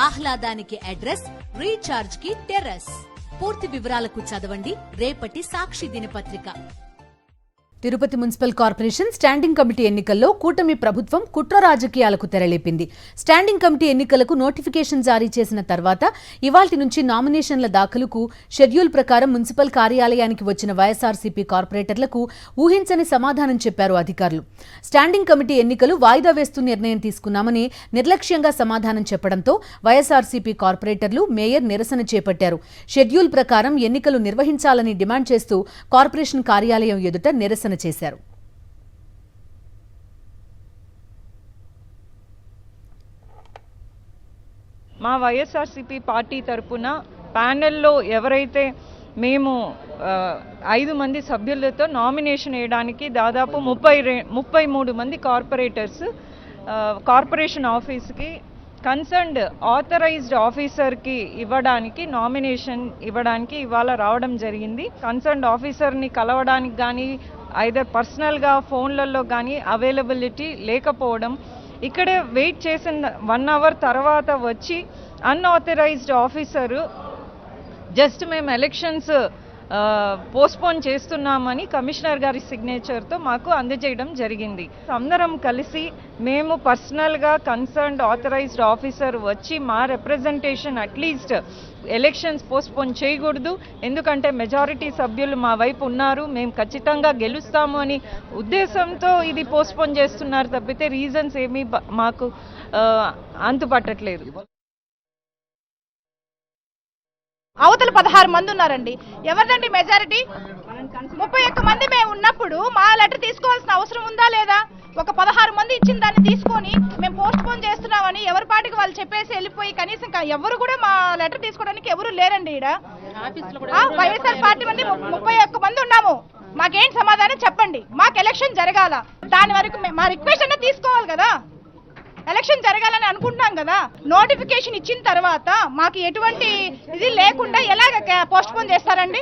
ఆహ్లాదానికి address, recharge కి terrace. పూర్తి వివరాలకు చదవండి రేపటి సాక్షి దినపత్రిక. Tirupati municipal corporation standing committee ఎన్నికల్లో కూటమి ప్రభుత్వం కుట్ర రాజకీయాలకు తెరలేపింది. స్టాండింగ్ కమిటీ ఎన్నికలకు నోటిఫికేషన్ జారీ చేసిన తర్వాత ఇవాల్టి నుంచి నామినేషన్ల దాఖలుకు షెడ్యూల్ ప్రకారం మున్సిపల్ కార్యాలయానికి వచ్చిన వైఎస్ఆర్సీపీ కార్పొరేటర్లకు ఊహించని సమాధానం చెప్పారు అధికారులు. స్టాండింగ్ కమిటీ ఎన్నికలు వాయిదా వేస్తూ నిర్ణయం తీసుకున్నామని నిర్లక్ష్యంగా సమాధానం చెప్పడంతో వైఎస్ఆర్సీపీ కార్పొరేటర్లు, మేయర్ నిరసన చేపట్టారు. షెడ్యూల్ ప్రకారం ఎన్నికలు నిర్వహించాలని డిమాండ్ చేస్తూ కార్పొరేషన్ కార్యాలయం ఎదుట నిరసన చేశారు. మా వైఎస్ఆర్సీపీ పార్టీ తరపున ప్యానెల్లో ఎవరైతే మేము 5 మంది సభ్యులతో నామినేషన్ వేయడానికి దాదాపు 33 మంది కార్పొరేటర్స్ కార్పొరేషన్ ఆఫీస్కి కన్సర్న్డ్ ఆథరైజ్డ్ ఆఫీసర్కి నామినేషన్ ఇవ్వడానికి ఇవాళ రావడం జరిగింది. కన్సర్న్డ్ ఆఫీసర్ని కలవడానికి కానీ ఐదర్ పర్సనల్గా ఫోన్లలో కానీ అవైలబిలిటీ లేకపోవడం, ఇక్కడే వెయిట్ చేసిన 1 అవర్ తర్వాత వచ్చి అన్ఆథరైజ్డ్ ఆఫీసరు జస్ట్ మేము ఎలక్షన్స్ పోస్ట్పోన్ చేస్తున్నామని కమిషనర్ గారి సిగ్నేచర్తో మాకు అందజేయడం జరిగింది. అందరం కలిసి మేము పర్సనల్గా కన్సర్న్డ్ ఆథరైజ్డ్ ఆఫీసర్ వచ్చి మా రిప్రజెంటేషన్ అట్లీస్ట్ ఎలక్షన్స్ పోస్ట్పోన్ చేయకూడదు, ఎందుకంటే మెజారిటీ సభ్యులు మా వైపు ఉన్నారు, మేము ఖచ్చితంగా గెలుస్తాము అని ఉద్దేశంతో ఇది పోస్ట్పోన్ చేస్తున్నారు తప్పితే రీజన్స్ ఏమీ మాకు అంతుపట్టట్లేదు. అవతల 16 మంది ఉన్నారండి. ఎవరిదండి మెజారిటీ? 31 మంది మేము ఉన్నప్పుడు మా లెటర్ తీసుకోవాల్సిన అవసరం ఉందా లేదా? ఒక 16 మంది ఇచ్చిన దాన్ని తీసుకొని మేము పోస్ట్ పోన్ చేస్తున్నామని ఎవరి పాటికి వాళ్ళు చెప్పేసి వెళ్ళిపోయి కనీసం ఎవరు కూడా మా లెటర్ తీసుకోవడానికి ఎవరు లేరండి. వైఎస్ఆర్ పార్టీ మంది 31 మంది ఉన్నాము. మాకేం సమాధానం చెప్పండి. మాకు ఎలక్షన్ జరగాల, దాని వరకు మా రిక్వెస్ట్ అనే తీసుకోవాలి కదా. ఎలక్షన్ జరగాలని అనుకుంటున్నాం కదా. నోటిఫికేషన్ ఇచ్చిన తర్వాత మాకు ఎటువంటి ఇది లేకుండా ఎలాగ పోస్ట్ పోన్ చేస్తారండి?